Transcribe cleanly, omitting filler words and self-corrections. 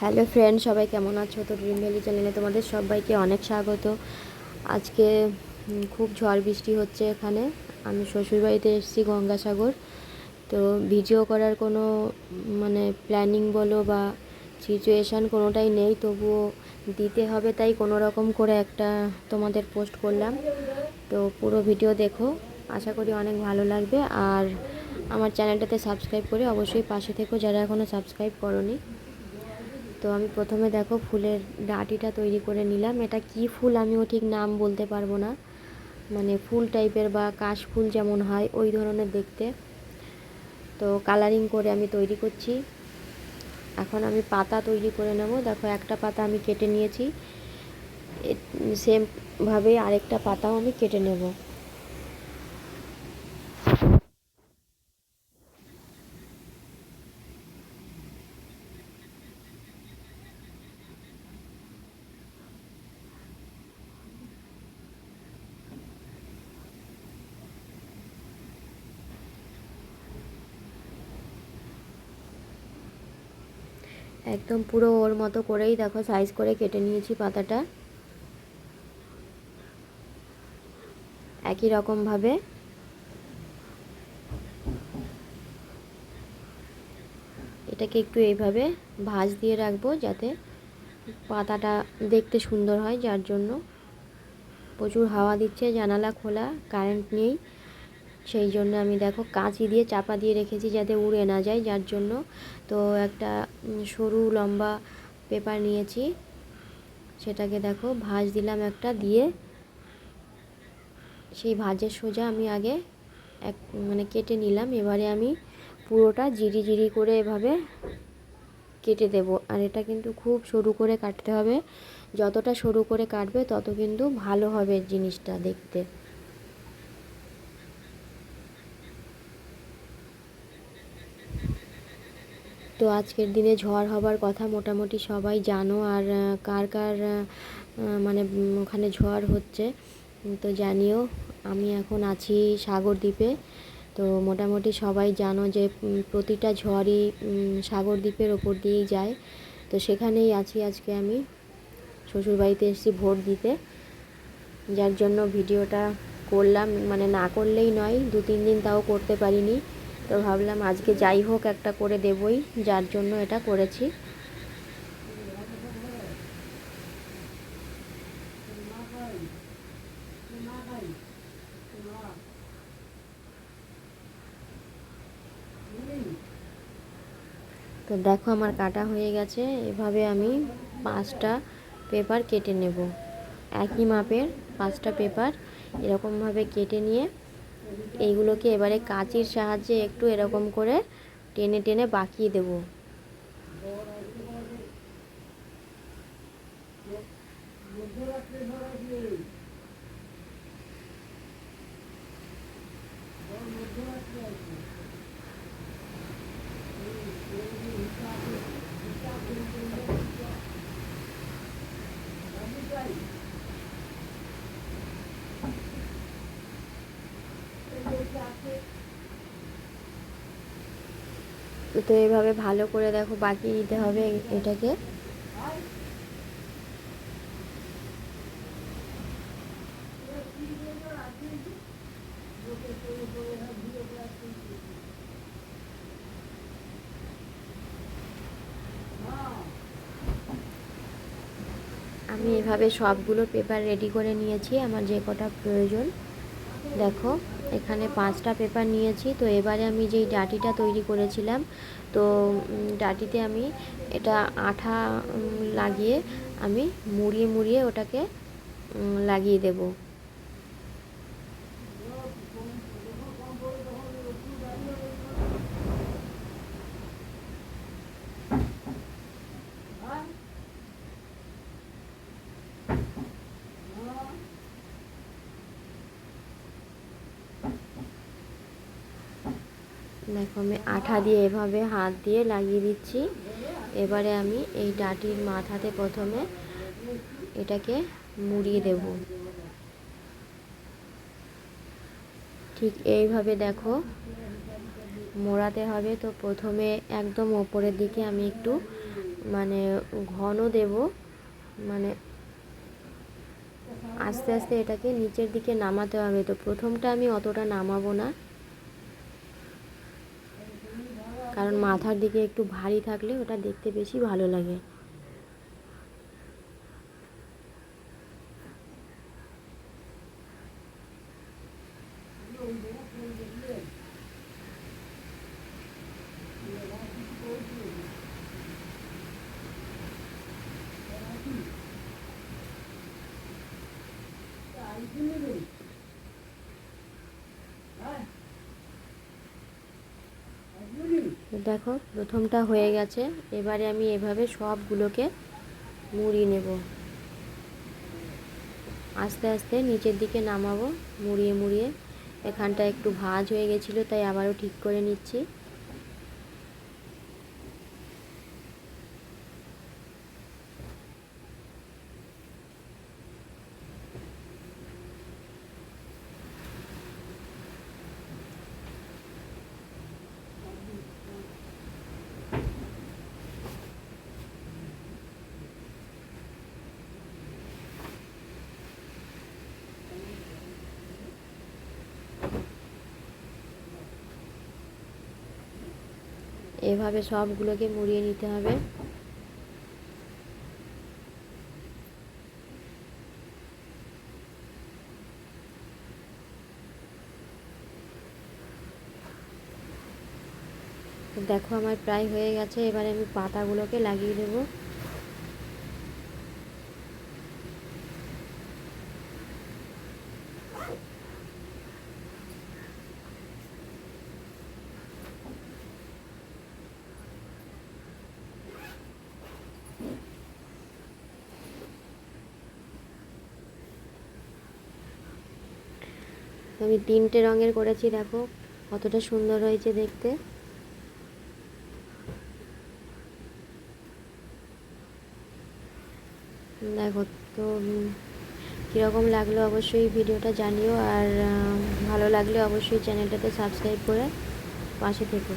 Hello friend, সবাই কেমন আছো? তো ড্রিম ভ্যালি চ্যানেলে তোমাদের সবাইকে অনেক স্বাগত। আজকে খুব ঝড় বৃষ্টি হচ্ছে এখানে। আমি শ্বশুরবাড়িতে এসেছি গঙ্গাসাগর। তো ভিডিও করার কোনো প্ল্যানিং বলো বা সিচুয়েশান কোনোটাই নেই, তবুও দিতে হবে, তাই কোনো রকম করে একটা তোমাদের পোস্ট করলাম। তো পুরো ভিডিও দেখো, আশা করি অনেক ভালো লাগবে। আর আমার চ্যানেলটাতে সাবস্ক্রাইব করে অবশ্যই পাশে থেকো যারা এখনও সাবস্ক্রাইব করোনি। তো আমি প্রথমে দেখো ফুলের ডাঁটিটা তৈরি করে নিলাম। এটা কি ফুল আমিও ঠিক নাম বলতে পারবো না, ফুল টাইপের বা কাশ ফুল যেমন হয় ওই ধরনের দেখতে। তো কালারিং করে আমি তৈরি করছি। এখন আমি পাতা তৈরি করে নেব। দেখো একটা পাতা আমি কেটে নিয়েছি, সেমভাবেই আরেকটা পাতাও আমি কেটে নেব। একদম পুরো ওর মতো করেই দেখো সাইজ করে কেটে নিয়েছি পাতাটা। একই রকমভাবে এটাকে একটু এইভাবে ভাঁজ দিয়ে রাখবো যাতে পাতাটা দেখতে সুন্দর হয়। যার জন্য প্রচুর হাওয়া দিচ্ছে, জানালা খোলা, কারেন্ট নেই, সেই জন্য আমি দেখো কাঁচি দিয়ে চাপা দিয়ে রেখেছি যাতে উড়ে না যায়। যার জন্য তো একটা সরু লম্বা পেপার নিয়েছি, সেটাকে দেখো ভাঁজ দিলাম একটা দিয়ে, সেই ভাঁজের সোজা আমি আগে এক কেটে নিলাম। এবারে আমি পুরোটা জিরি জিরি করে এভাবে কেটে দেব। আর এটা কিন্তু খুব সরু করে কাটতে হবে, যতটা সরু করে কাটবে তত কিন্তু ভালো হবে জিনিসটা দেখতে। তো আজকের দিনে ঝড় হবার কথা মোটামুটি সবাই জানো। আর কার কার ওখানে ঝড় হচ্ছে তো জানিও। আমি এখন আছি সাগর দ্বীপে। তো মোটামুটি সবাই জানো যে প্রতিটা ঝড়ই সাগর দ্বীপের ওপর দিয়েই যায়। তো সেখানেই আছি আজকে আমি। শ্বশুরবাড়িতে এসেছি ভোট দিতে, যার জন্য ভিডিওটা করলাম। না করলেই নয়, 2-3 দিন তাও করতে পারিনি। তো ভাবলাম আজকে যাই হোক একটা করে দেবই, যার জন্য এটা করেছি। তো দেখো আমার কাটা হয়ে গেছে। এভাবে আমি 5টা পেপার কেটে নেব, একই মাপের 5টা পেপার এরকমভাবে কেটে নিয়ে এইগুলোকে এবারে কাঁচির সাহায্যে একটু এরকম করে টেনে টেনে বাঁকিয়ে দেব। তো এইভাবে ভালো করে দেখো বাঁকিয়ে নিতে হবে এটাকে। আমি এভাবে সবগুলো পেপার রেডি করে নিয়েছি আমার যে কটা প্রয়োজন। দেখো এখানে 5টা পেপার নিয়েছি। তো এবারে আমি যেই ডাটিটা তৈরি করেছিলাম, তো ডাটিতে আমি এটা আঠা লাগিয়ে আমি মুড়িয়ে মুড়িয়ে ওটাকে লাগিয়ে দেব। দেখো আমি আঠা দিয়ে এভাবে হাত দিয়ে লাগিয়ে দিচ্ছি। এবারে আমি এই ডাটির মাথাতে প্রথমে এটাকে মুড়িয়ে দেব। ঠিক এইভাবে দেখো মোড়াতে হবে। তো প্রথমে একদম ওপরের দিকে আমি একটু মানে ঘন দেব, মানে আস্তে আস্তে এটাকে নিচের দিকে নামাতে হবে। তো প্রথমটা আমি অতটা নামাবো না, কারণ মাথার দিকে একটু ভারী থাকলে ওটা দেখতে বেশি ভালো লাগে। দেখো প্রথমটা হয়ে গেছে, এবারে আমি এভাবে সবগুলোকে মুড়িয়ে নেব। আস্তে আস্তে নিচের দিকে নামাবো, মুড়িয়ে মুড়িয়ে। এখানটা একটু ভাঁজ হয়ে গেছিলো, তাই আবারও ঠিক করে নিচ্ছি। এভাবে সবগুলোকে মুড়িয়ে নিতে হবে। দেখো আমার প্রায় হয়ে গেছে, এবারে আমি পাতাগুলোকে লাগিয়ে দেবো। আমি 3টে রঙের করেছি, দেখো কতটা সুন্দর হয়েছে দেখতে। দেখো তো কীরকম লাগলো অবশ্যই ভিডিওটা জানিও, আর ভালো লাগলে অবশ্যই চ্যানেলটাতে সাবস্ক্রাইব করে পাশে থেকো।